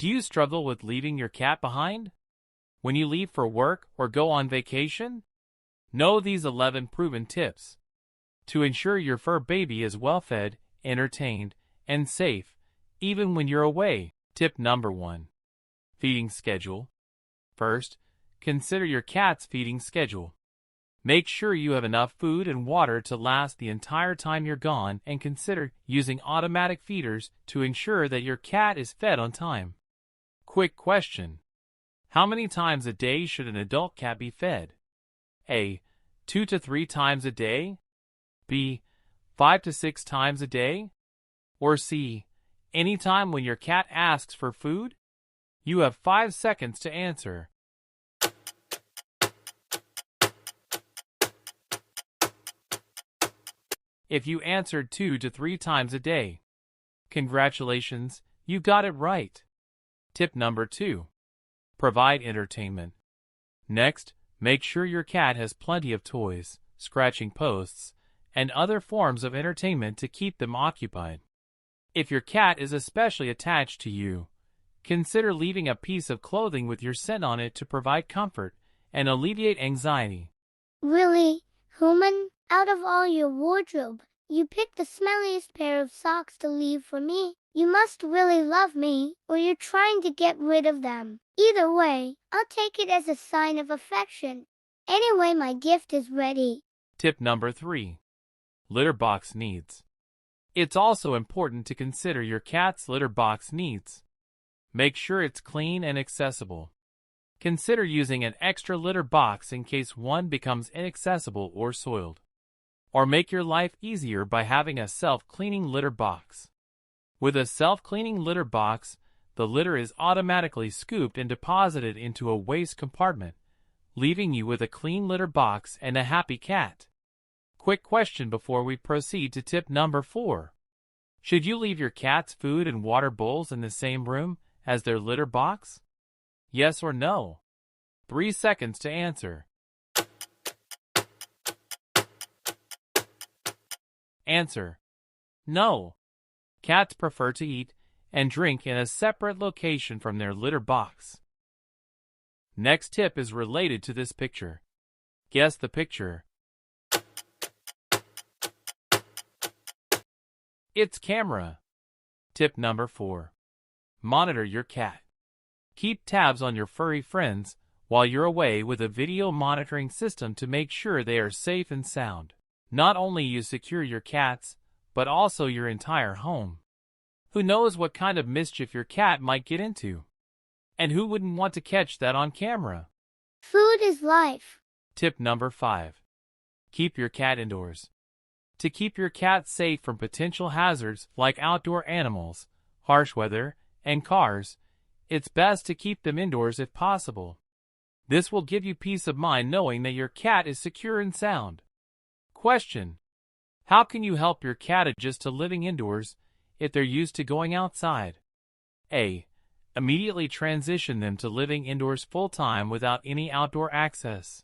Do you struggle with leaving your cat behind when you leave for work or go on vacation? Know these 11 proven tips to ensure your fur baby is well fed, entertained, and safe, even when you're away. Tip number 1. Feeding schedule. First, consider your cat's feeding schedule. Make sure you have enough food and water to last the entire time you're gone, and consider using automatic feeders to ensure that your cat is fed on time. Quick question. How many times a day should an adult cat be fed? A. 2 to 3 times a day? B. 5 to 6 times a day? Or C. Anytime when your cat asks for food? You have 5 seconds to answer. If you answered 2 to 3 times a day, congratulations, you got it right. Tip number 2. Provide entertainment. Next, make sure your cat has plenty of toys, scratching posts, and other forms of entertainment to keep them occupied. If your cat is especially attached to you, consider leaving a piece of clothing with your scent on it to provide comfort and alleviate anxiety. Really, human? Out of all your wardrobe, you picked the smelliest pair of socks to leave for me? You must really love me, or you're trying to get rid of them. Either way, I'll take it as a sign of affection. Anyway, my gift is ready. Tip number 3. Litter box needs. It's also important to consider your cat's litter box needs. Make sure it's clean and accessible. Consider using an extra litter box in case one becomes inaccessible or soiled. Or make your life easier by having a self-cleaning litter box. With a self-cleaning litter box, the litter is automatically scooped and deposited into a waste compartment, leaving you with a clean litter box and a happy cat. Quick question before we proceed to tip number 4. Should you leave your cat's food and water bowls in the same room as their litter box? Yes or no? 3 seconds to answer. Answer. No. Cats prefer to eat and drink in a separate location from their litter box. Next tip is related to this picture. Guess the picture. It's camera. Tip number 4. Monitor your cat. Keep tabs on your furry friends while you're away with a video monitoring system to make sure they are safe and sound. Not only you secure your cats, but also your entire home. Who knows what kind of mischief your cat might get into? And who wouldn't want to catch that on camera? Food is life. Tip number 5. Keep your cat indoors. To keep your cat safe from potential hazards like outdoor animals, harsh weather, and cars, it's best to keep them indoors if possible. This will give you peace of mind knowing that your cat is secure and sound. Question. How can you help your cat adjust to living indoors if they're used to going outside? A. Immediately transition them to living indoors full-time without any outdoor access.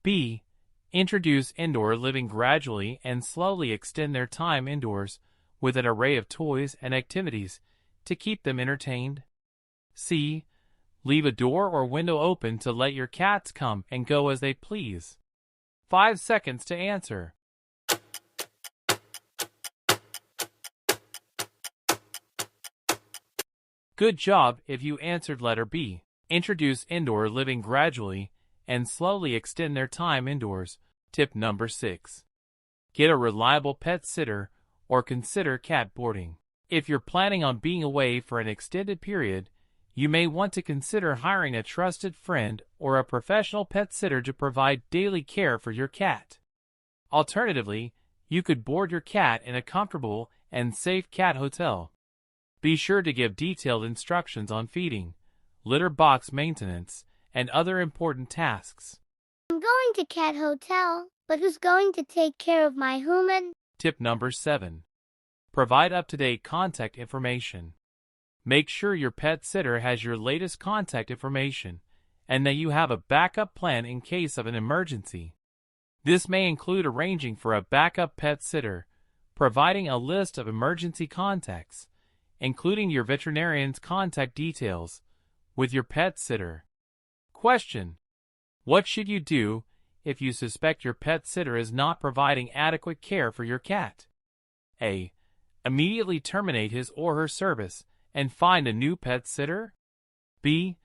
B. Introduce indoor living gradually and slowly extend their time indoors with an array of toys and activities to keep them entertained. C. Leave a door or window open to let your cats come and go as they please. 5 seconds to answer. Good job if you answered letter B. Introduce indoor living gradually and slowly extend their time indoors. Tip number 6. Get a reliable pet sitter or consider cat boarding. If you're planning on being away for an extended period, you may want to consider hiring a trusted friend or a professional pet sitter to provide daily care for your cat. Alternatively, you could board your cat in a comfortable and safe cat hotel. Be sure to give detailed instructions on feeding, litter box maintenance, and other important tasks. I'm going to cat hotel, but who's going to take care of my human? Tip number 7. Provide up-to-date contact information. Make sure your pet sitter has your latest contact information and that you have a backup plan in case of an emergency. This may include arranging for a backup pet sitter, providing a list of emergency contacts, including your veterinarian's contact details, with your pet sitter. Question: what should you do if you suspect your pet sitter is not providing adequate care for your cat? A. Immediately terminate his or her service and find a new pet sitter. B.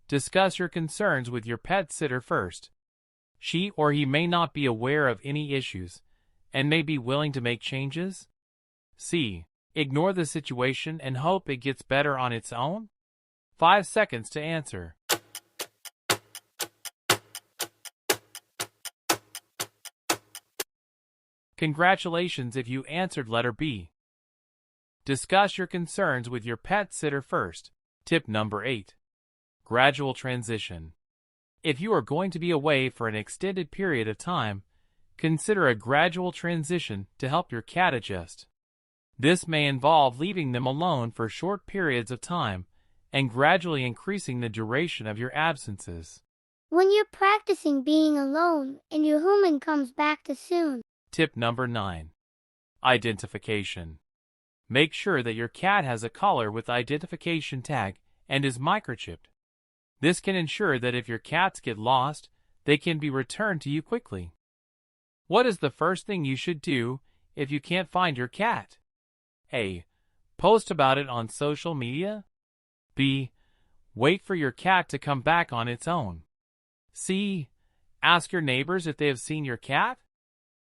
Discuss your concerns with your pet sitter first. She or he may not be aware of any issues and may be willing to make changes. C. Ignore the situation and hope it gets better on its own. 5 seconds to answer. Congratulations if you answered letter B. Discuss your concerns with your pet sitter first. Tip number 8. Gradual transition. If you are going to be away for an extended period of time, consider a gradual transition to help your cat adjust. This may involve leaving them alone for short periods of time and gradually increasing the duration of your absences. When you're practicing being alone and your human comes back too soon. Tip number 9. Identification. Make sure that your cat has a collar with identification tag and is microchipped. This can ensure that if your cats get lost, they can be returned to you quickly. What is the first thing you should do if you can't find your cat? A. Post about it on social media. B. Wait for your cat to come back on its own. C. Ask your neighbors if they have seen your cat.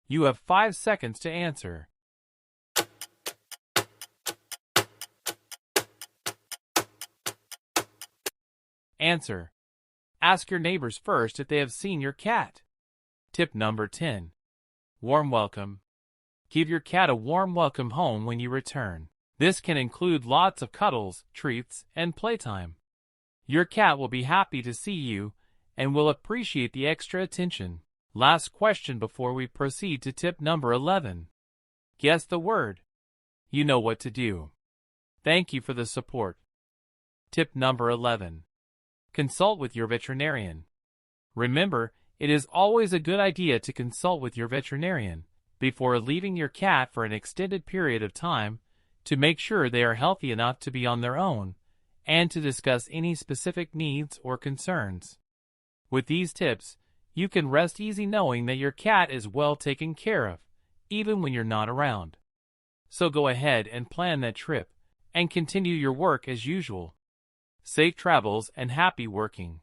You have 5 seconds to answer. Answer: ask your neighbors first if they have seen your cat. Tip number 10. Warm welcome. Give your cat a warm welcome home when you return. This can include lots of cuddles, treats, and playtime. Your cat will be happy to see you and will appreciate the extra attention. Last question before we proceed to tip number 11. Guess the word. You know what to do. Thank you for the support. Tip number 11. Consult with your veterinarian. Remember, it is always a good idea to consult with your veterinarian before leaving your cat for an extended period of time to make sure they are healthy enough to be on their own and to discuss any specific needs or concerns. With these tips, you can rest easy knowing that your cat is well taken care of, even when you're not around. So go ahead and plan that trip and continue your work as usual. Safe travels and happy working.